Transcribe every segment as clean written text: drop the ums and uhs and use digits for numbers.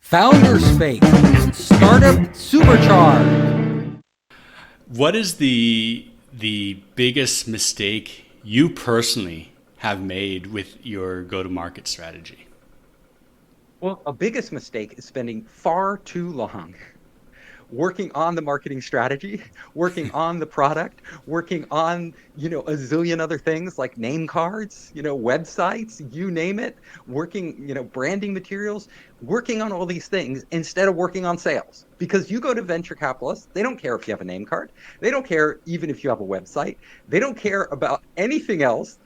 Founders Fake, Startup Supercharge. What is the biggest mistake you personally have made with your go-to-market strategy? Well, a biggest mistake is spending far too long working on the marketing strategy, working on the product, working on, a zillion other things like name cards, websites, you name it, working, branding materials, working on all these things instead of working on sales. Because you go to venture capitalists, they don't care if you have a name card. They don't care even if you have a website. They don't care about anything else.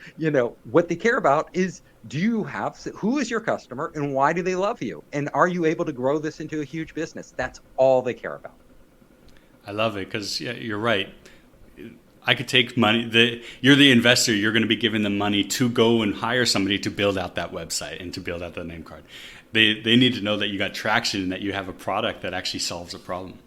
What they care about is, who is your customer and why do they love you? And are you able to grow this into a huge business? That's all they care about. I love it because you're right. I could take money. You're the investor. You're going to be giving them money to go and hire somebody to build out that website and to build out the name card. They need to know that you got traction and that you have a product that actually solves a problem.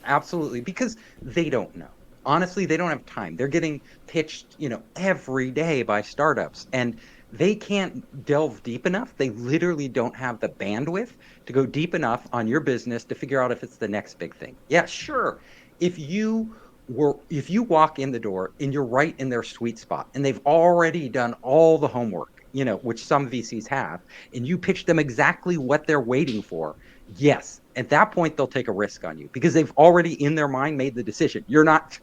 Absolutely, because they don't know. Honestly, they don't have time. They're getting pitched, every day by startups, and they can't delve deep enough. They literally don't have the bandwidth to go deep enough on your business to figure out if it's the next big thing. Yeah, sure. If you walk in the door and you're right in their sweet spot and they've already done all the homework, which some VCs have, and you pitch them exactly what they're waiting for, yes, at that point they'll take a risk on you because they've already in their mind made the decision. You're not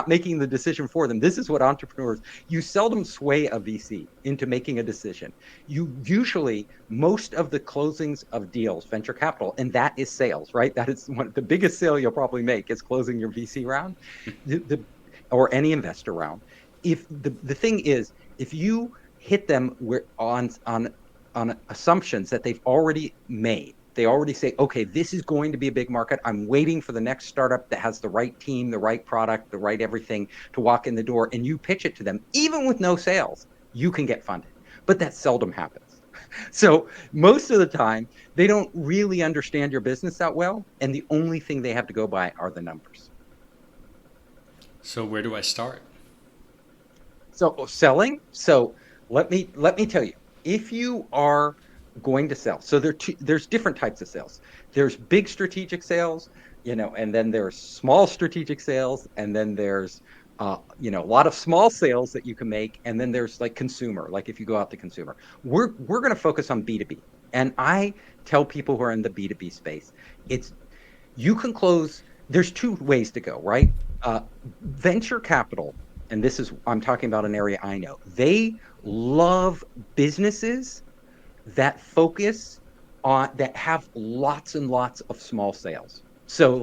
making the decision for them. This is what entrepreneurs, you seldom sway a VC into making a decision. You usually, most of the closings of deals, venture capital, and that is sales, right? That is the biggest sale you'll probably make is closing your VC round, or any investor round. If the thing is, if you hit them on assumptions that they've already made. They already say, okay, this is going to be a big market. I'm waiting for the next startup that has the right team, the right product, the right everything to walk in the door, and you pitch it to them. Even with no sales, you can get funded. But that seldom happens. So most of the time, they don't really understand your business that well, and the only thing they have to go by are the numbers. So where do I start? So selling. So let me tell you, if you are going to sell, so there's different types of sales. There's big strategic sales, and then there's small strategic sales, and then there's a lot of small sales that you can make, and then there's like consumer, like if you go out to consumer. We're going to focus on B2B, and I tell people who are in the B2B space, you can close. There's two ways to go, right? Venture capital, and I'm talking about an area I know. They love businesses that focus on, that have lots and lots of small sales. So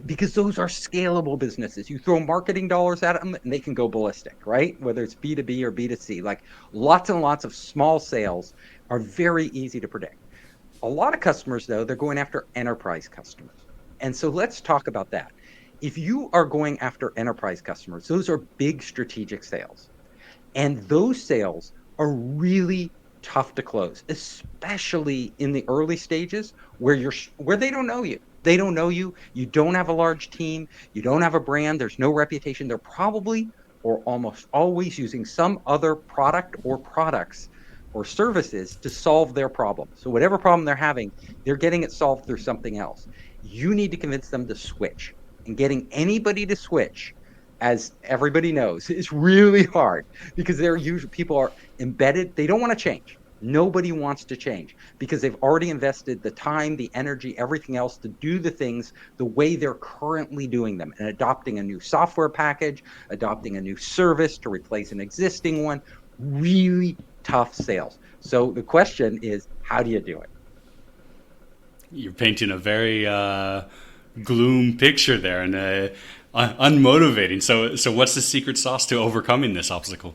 because those are scalable businesses, you throw marketing dollars at them and they can go ballistic, right? Whether it's B2B or B2C, like lots and lots of small sales are very easy to predict. A lot of customers though, they're going after enterprise customers. And so let's talk about that. If you are going after enterprise customers, those are big strategic sales. And those sales are really tough to close, especially in the early stages where they don't know you. They don't know you. You don't have a large team. You don't have a brand. There's no reputation. They're probably or almost always using some other product or products or services to solve their problem. So whatever problem they're having, they're getting it solved through something else. You need to convince them to switch. And getting anybody to switch, as everybody knows, is really hard because people are embedded. They don't want to change. Nobody wants to change because they've already invested the time, the energy, everything else to do the things the way they're currently doing them, and adopting a new software package, adopting a new service to replace an existing one. Really tough sales. So the question is, how do you do it? You're painting a very gloom picture there and unmotivating. So what's the secret sauce to overcoming this obstacle?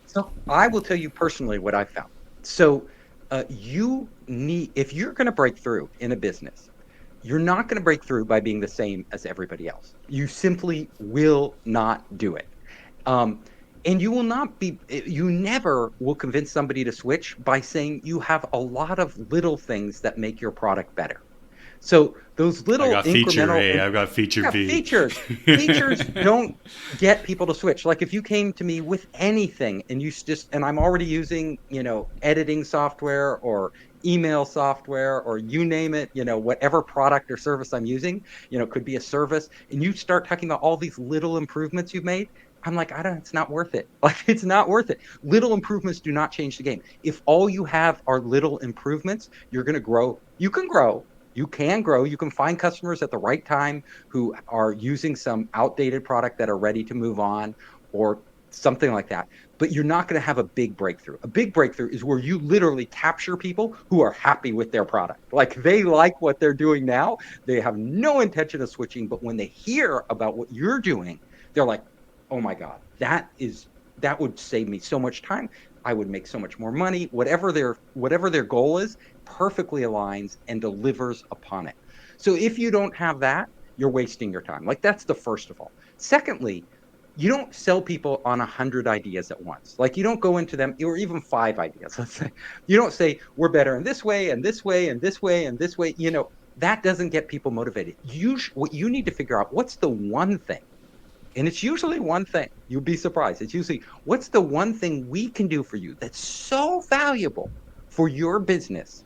So I will tell you personally what I found. So if you're going to break through in a business, you're not going to break through by being the same as everybody else. You simply will not do it. And you never will convince somebody to switch by saying you have a lot of little things that make your product better. So those little I got feature incremental, A, I've got feature B. Features don't get people to switch. Like if you came to me with anything and and I'm already using, editing software or email software or you name it, whatever product or service I'm using, it could be a service, and you start talking about all these little improvements you've made. I'm like, it's not worth it. Like, it's not worth it. Little improvements do not change the game. If all you have are little improvements, you're going to grow. You can grow. You can grow. You can find customers at the right time who are using some outdated product that are ready to move on or something like that. But you're not going to have a big breakthrough. A big breakthrough is where you literally capture people who are happy with their product. Like, they like what they're doing now. They have no intention of switching. But when they hear about what you're doing, they're like, oh my God, that would save me so much time. I would make so much more money. Whatever their goal is, perfectly aligns and delivers upon it. So if you don't have that, you're wasting your time. Like, that's the first of all. Secondly, you don't sell people on 100 ideas at once. Like, you don't go into them, or even 5 ideas, let's say. You don't say, we're better in this way and this way and this way and this way. That doesn't get people motivated. What you need to figure out, what's the one thing? And it's usually one thing. You'd be surprised. It's usually, what's the one thing we can do for you that's so valuable for your business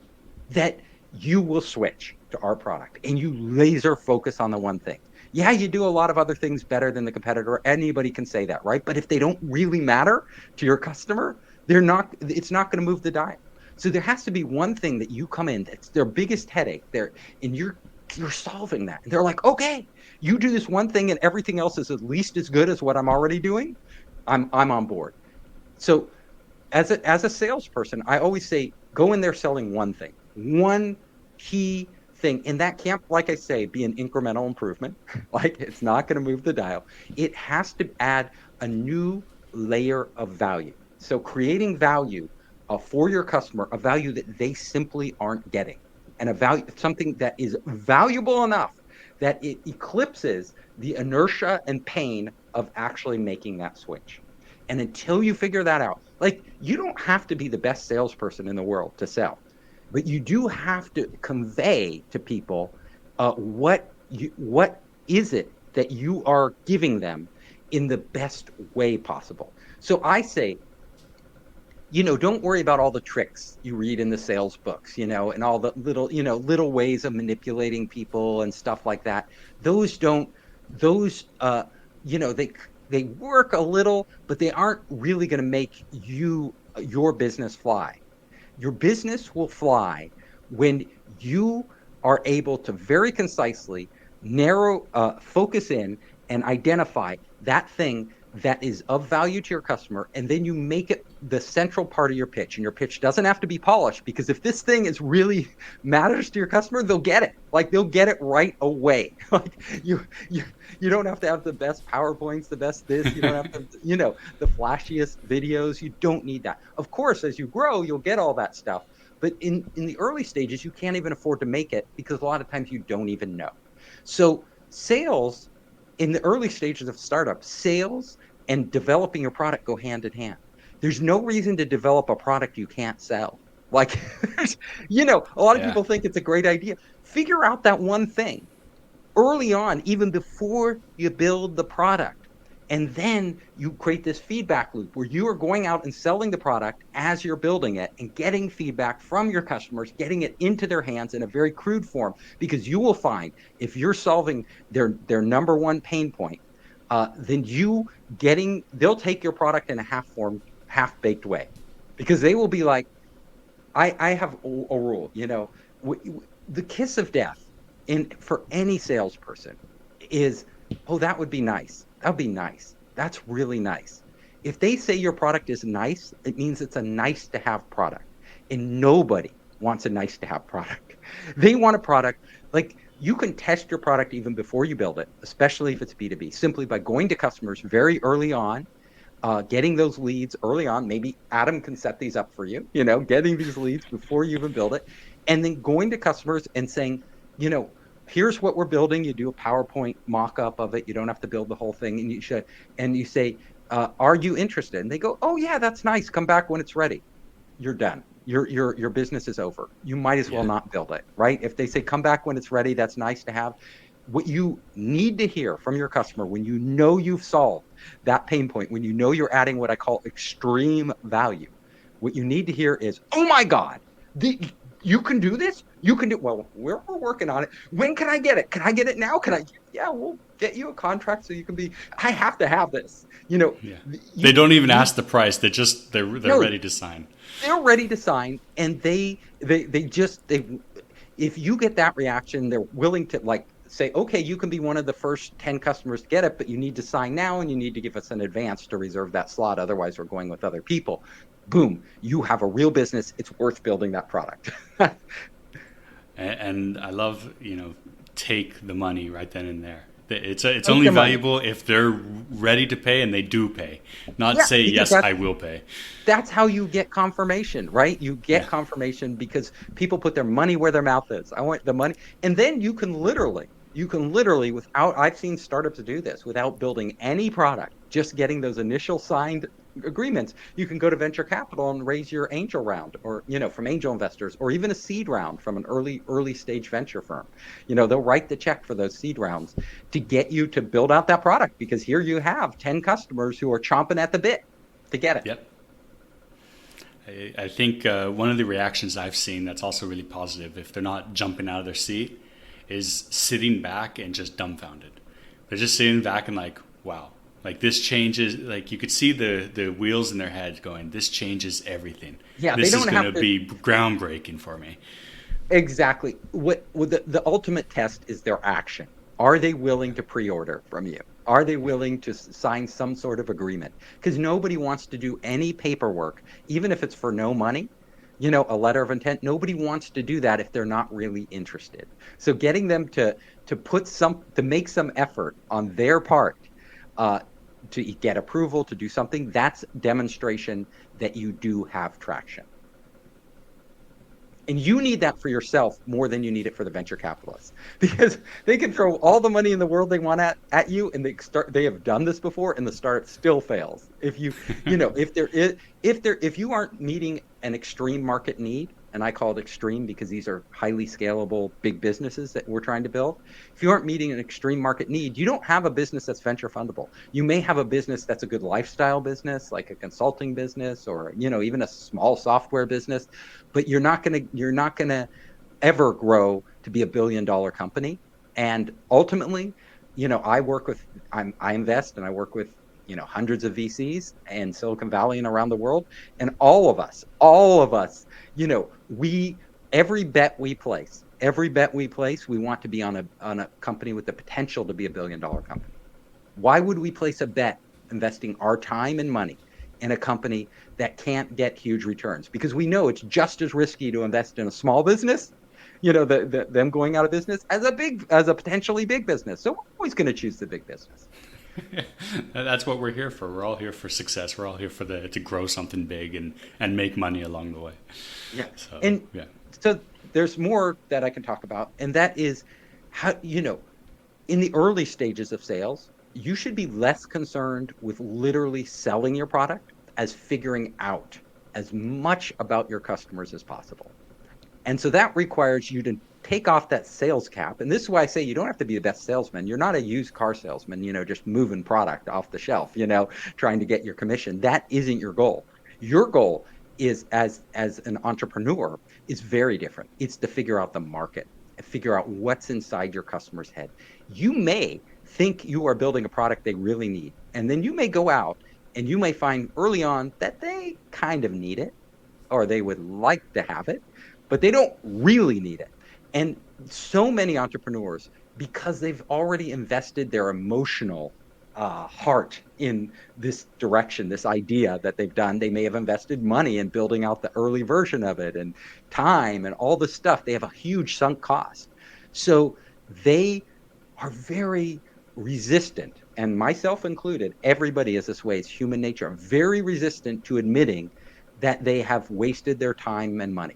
that you will switch to our product, and you laser focus on the one thing. Yeah, you do a lot of other things better than the competitor. Anybody can say that, right? But if they don't really matter to your customer, it's not going to move the dial. So there has to be one thing that you come in that's their biggest headache there, and you're solving that. And they're like, okay, you do this one thing and everything else is at least as good as what I'm already doing. I'm on board. So as a salesperson, I always say, go in there selling one thing, one key thing. And that can't, like I say, be an incremental improvement. Like, it's not going to move the dial. It has to add a new layer of value. So creating value for your customer, a value that they simply aren't getting, and something that is valuable enough that it eclipses the inertia and pain of actually making that switch. And until you figure that out, like, you don't have to be the best salesperson in the world to sell, but you do have to convey to people what is it that you are giving them in the best way possible. So I say, don't worry about all the tricks you read in the sales books, and all the little ways of manipulating people and stuff like that. They work a little, but they aren't really going to make your business fly. Your business will fly when you are able to very concisely focus in and identify that thing that is of value to your customer, and then you make it the central part of your pitch. And your pitch doesn't have to be polished, because if this thing is really matters to your customer, they'll get it. Like, they'll get it right away. Like, you don't have to have the best PowerPoints, the best this. You don't have to, the flashiest videos. You don't need that. Of course, as you grow, you'll get all that stuff. But in the early stages, you can't even afford to make it, because a lot of times you don't even know. So sales, in the early stages of startup, sales and developing your product go hand in hand. There's no reason to develop a product you can't sell. Like, a lot of people think it's a great idea. Figure out that one thing early on, even before you build the product. And then you create this feedback loop where you are going out and selling the product as you're building it and getting feedback from your customers, getting it into their hands in a very crude form, because you will find if you're solving their number one pain point, then they'll take your product in a half-baked way, because they will be like, I have a rule, the kiss of death for any salesperson is, oh, that would be nice. That would be nice. That's really nice. If they say your product is nice, it means it's a nice to have product. And nobody wants a nice to have product. They want a product, like, you can test your product even before you build it, especially if it's B2B, simply by going to customers very early on, getting those leads early on. Maybe Adam can set these up for you, getting these leads before you even build it, and then going to customers and saying, here's what we're building. You do a PowerPoint mock-up of it. You don't have to build the whole thing. And you say, are you interested? And they go, oh yeah, that's nice. Come back when it's ready. You're done. Your business is over. You might as well not build it, right? If they say, come back when it's ready, that's nice to have. What you need to hear from your customer when you know you've solved that pain point, when you know you're adding what I call extreme value, what you need to hear is, oh my God, You can do this? You can do well, we're working on it. When can I get it? Can I get it now? Can I yeah, we'll get you a contract so you can be I have to have this. Yeah. They You don't even you ask the price. They're no, ready to sign. they're ready to sign and they if you get that reaction, they're willing to like say, okay, you can be one of the first 10 customers to get it, but you need to sign now and you need to give us an advance to reserve that slot. Otherwise, we're going with other people. Boom, you have a real business. It's worth building that product. And I love, take the money right then and there. It's Take only the money. valuable if they're ready to pay and they do pay, not Yeah, say because yes, I will pay. that's how you get confirmation, right? You get Yeah. confirmation because people put their money where their mouth is. I want the money. And then you can literally without I've seen startups do this without building any product, just getting those initial signed agreements. You can go to venture capital and raise your angel round or, from angel investors or even a seed round from an early stage venture firm. They'll write the check for those seed rounds to get you to build out that product because here you have 10 customers who are chomping at the bit to get it. Yep. I think one of the reactions I've seen that's also really positive, if they're not jumping out of their seat, is sitting back and just dumbfounded. They're just sitting back and like, wow, like this changes. Like you could see the wheels in their head going, this changes everything. Yeah, they This is don't going have to to. be groundbreaking for me. Exactly. What the ultimate test is their action. Are they willing to pre-order from you? Are they willing to sign some sort of agreement? Because nobody wants to do any paperwork, even if it's for no money, a letter of intent. Nobody wants to do that if they're not really interested. So getting them to make some effort on their part, uh, to get approval to do something, that's demonstration that you do have traction. And you need that for yourself more than you need it for the venture capitalists because they can throw all the money in the world they want at you and they have done this before and the startup still fails. If if you aren't meeting an extreme market need, and I call it extreme because these are highly scalable big businesses that we're trying to build. If you aren't meeting an extreme market need, you don't have a business that's venture fundable. You may have a business that's a good lifestyle business, like a consulting business or even a small software business, but you're not gonna ever grow to be $1 billion company. And ultimately, I invest and I work with hundreds of VCs in Silicon Valley and around the world, and all of us, we every bet we place, we want to be on a company with the potential to be $1 billion company. Why would we place a bet investing our time and money in a company that can't get huge returns? Because we know it's just as risky to invest in a small business, them going out of business, as a potentially big business. So we're always going to choose the big business. That's what we're here for. We're all here for success. We're all here to grow something big and make money along the way. Yeah. So And yeah. so there's more that I can talk about, and that is how, in the early stages of sales, you should be less concerned with literally selling your product as figuring out as much about your customers as possible. And so that requires you to take off that sales cap. And this is why I say you don't have to be the best salesman. You're not a used car salesman, just moving product off the shelf, trying to get your commission. That isn't your goal. Your goal is as an entrepreneur is very different. It's to figure out the market and figure out what's inside your customer's head. You may think you are building a product they really need, and then you may go out and you may find early on that they kind of need it or they would like to have it, but they don't really need it. And so many entrepreneurs, because they've already invested their emotional heart in this direction, this idea that they've done, they may have invested money in building out the early version of it and time and all this stuff. They have a huge sunk cost. So they are very resistant, and myself included, everybody is this way. It's human nature, very resistant to admitting that they have wasted their time and money.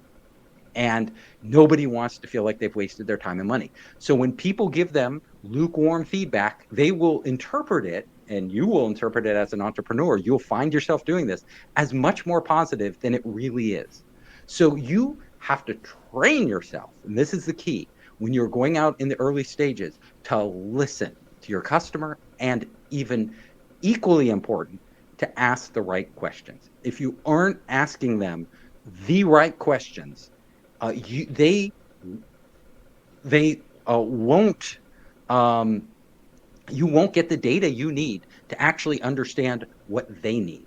And nobody wants to feel like they've wasted their time and money. So when people give them lukewarm feedback, they will interpret it, and you will interpret it as an entrepreneur. You'll find yourself doing this as much more positive than it really is. So you have to train yourself, and this is the key when you're going out in the early stages, to listen to your customer, and even equally important, to ask the right questions. If you aren't asking them the right questions, They won't. Um, you won't get the data you need to actually understand what they need.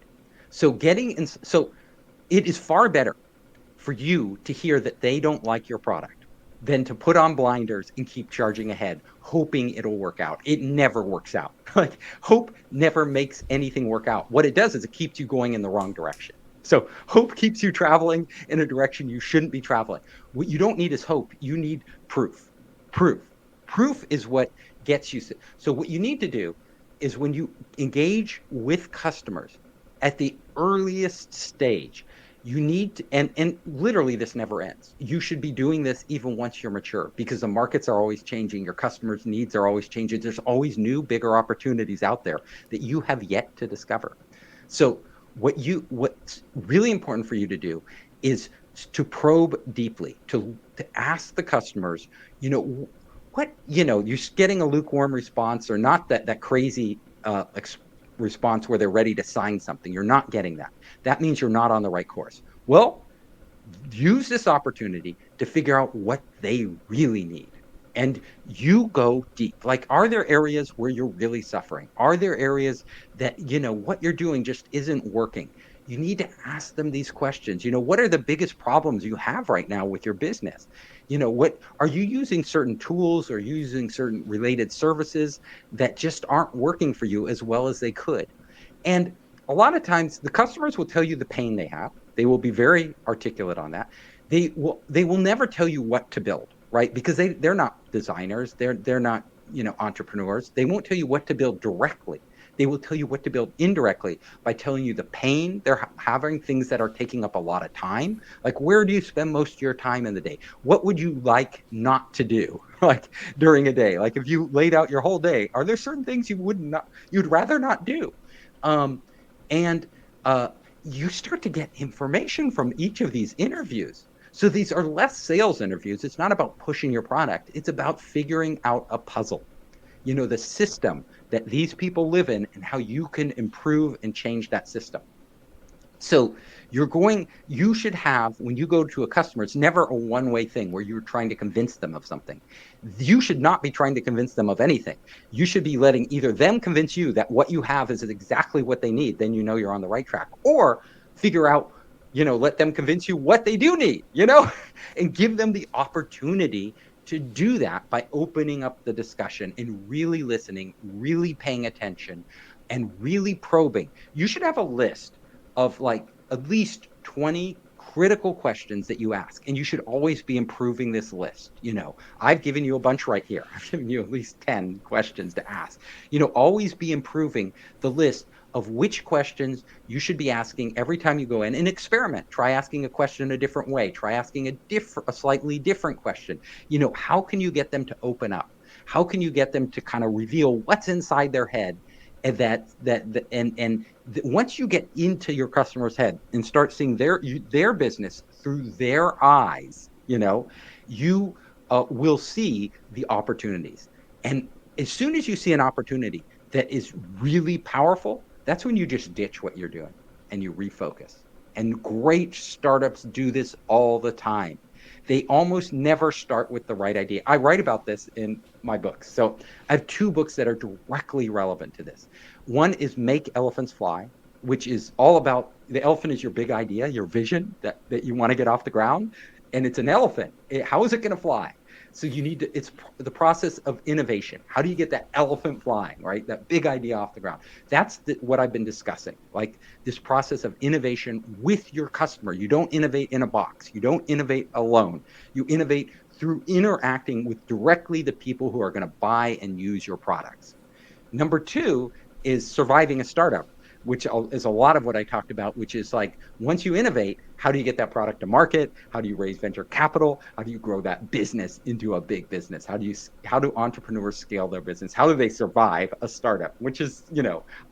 So it is far better for you to hear that they don't like your product than to put on blinders and keep charging ahead, hoping it'll work out. It never works out. Like, hope never makes anything work out. What it does is it keeps you going in the wrong direction. So hope keeps you traveling in a direction you shouldn't be traveling. What you don't need is hope. You need proof. Proof. Proof is what gets you. So what you need to do is, when you engage with customers at the earliest stage, you need to, and literally this never ends. You should be doing this even once you're mature, because the markets are always changing. Your customers' needs are always changing. There's always new, bigger opportunities out there that you have yet to discover. So what's really important for you to do is to probe deeply, to ask the customers, you're getting a lukewarm response, or not that crazy response where they're ready to sign something. You're not getting that. That means you're not on the right course. Well, use this opportunity to figure out what they really need. And you go deep. Like, are there areas where you're really suffering? Are there areas that, what you're doing just isn't working? You need to ask them these questions. What are the biggest problems you have right now with your business? What are you using certain tools or using certain related services that just aren't working for you as well as they could? And a lot of times the customers will tell you the pain they have. They will be very articulate on that. They will never tell you what to build, right? Because they're not designers. They're not, entrepreneurs. They won't tell you what to build directly. They will tell you what to build indirectly by telling you the pain they're having, things that are taking up a lot of time. Like, where do you spend most of your time in the day? What would you like not to do, like, during a day? Like, if you laid out your whole day, are there certain things you'd rather not do? Um, and you start to get information from each of these interviews. So these are less sales interviews. It's not about pushing your product. It's about figuring out a puzzle, the system that these people live in, and how you can improve and change that system. So you should have, when you go to a customer, it's never a one-way thing where you're trying to convince them of something. You should not be trying to convince them of anything. You should be letting either them convince you that what you have is exactly what they need, then you're on the right track, or figure out, let them convince you what they do need, and give them the opportunity to do that by opening up the discussion and really listening, really paying attention, and really probing. You should have a list of, like, at least 20 critical questions that you ask, and you should always be improving this list. I've given you a bunch right here. I've given you at least 10 questions to ask. Always be improving the list of which questions you should be asking every time you go in, and experiment. Try asking a question a different way. Try asking a slightly different question. How can you get them to open up? How can you get them to kind of reveal what's inside their head? And once you get into your customer's head and start seeing their business through their eyes, you will see the opportunities. And as soon as you see an opportunity that is really powerful, that's when you just ditch what you're doing and you refocus. And great startups do this all the time. They almost never start with the right idea. I write about this in my books. So I have 2 books that are directly relevant to this. One is Make Elephants Fly, which is all about, the elephant is your big idea, your vision that you want to get off the ground. And it's an elephant. How is it going to fly? So it's the process of innovation. How do you get that elephant flying, right? That big idea off the ground. That's what I've been discussing, like this process of innovation with your customer. You don't innovate in a box. You don't innovate alone. You innovate through interacting with directly the people who are going to buy and use your products. Number 2 is Surviving a Startup, which is a lot of what I talked about, which is like, once you innovate, how do you get that product to market? How do you raise venture capital? How do you grow that business into a big business? How do entrepreneurs scale their business? How do they survive a startup? Which is,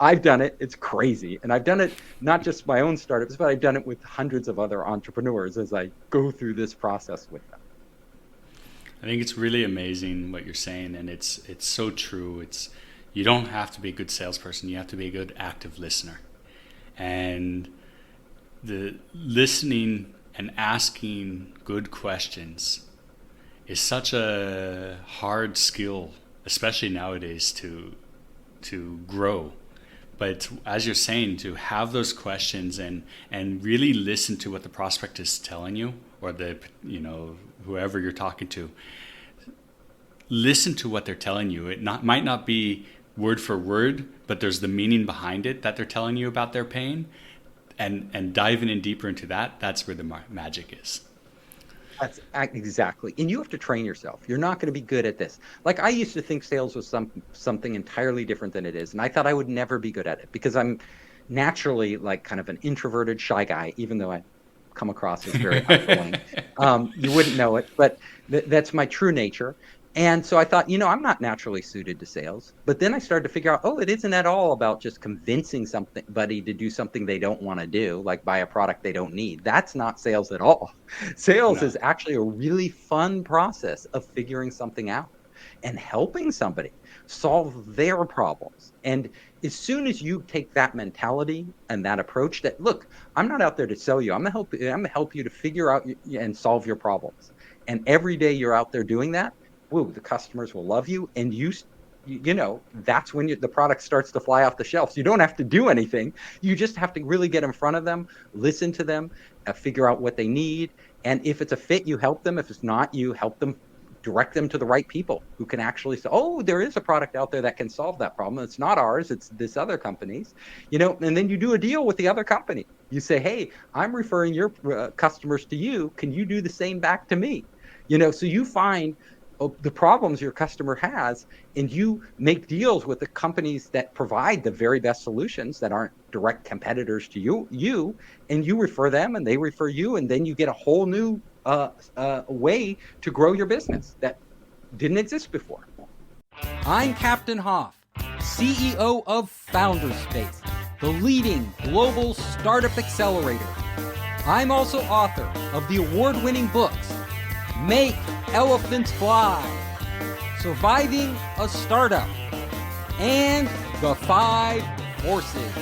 I've done it. It's crazy. And I've done it not just my own startups, but I've done it with hundreds of other entrepreneurs as I go through this process with them. I think it's really amazing what you're saying, and it's so true. You don't have to be a good salesperson. You have to be a good active listener. And the listening and asking good questions is such a hard skill, especially nowadays, to grow. But as you're saying, to have those questions and really listen to what the prospect is telling you, or whoever you're talking to, listen to what they're telling you. It might not be word for word, but there's the meaning behind it that they're telling you about their pain, and diving in deeper into that. That's where the magic is. That's exactly. And you have to train yourself. You're not going to be good at this. Like, I used to think sales was something entirely different than it is. And I thought I would never be good at it because I'm naturally like kind of an introverted, shy guy, even though I come across as very outgoing. You wouldn't know it, but that's my true nature. And so I thought, I'm not naturally suited to sales. But then I started to figure out, it isn't at all about just convincing somebody to do something they don't want to do, like buy a product they don't need. That's not sales at all. Sales is actually a really fun process of figuring something out and helping somebody solve their problems. And as soon as you take that mentality and that approach that, look, I'm not out there to sell you. I'm going to help you to figure out and solve your problems. And every day you're out there doing that, the customers will love you, and that's when the product starts to fly off the shelves. You don't have to do anything. You just have to really get in front of them, listen to them, figure out what they need. And if it's a fit, you help them. If it's not, you help them, direct them to the right people who can actually say, there is a product out there that can solve that problem. It's not ours. It's this other company's, and then you do a deal with the other company. You say, hey, I'm referring your customers to you. Can you do the same back to me? So you find the problems your customer has, and you make deals with the companies that provide the very best solutions that aren't direct competitors to you, and you refer them and they refer you, and then you get a whole new way to grow your business that didn't exist before. I'm Captain Hoff, CEO of Founderspace, the leading global startup accelerator. I'm also author of the award-winning books Make Elephants Fly, Surviving a Startup, and The 5 Forces.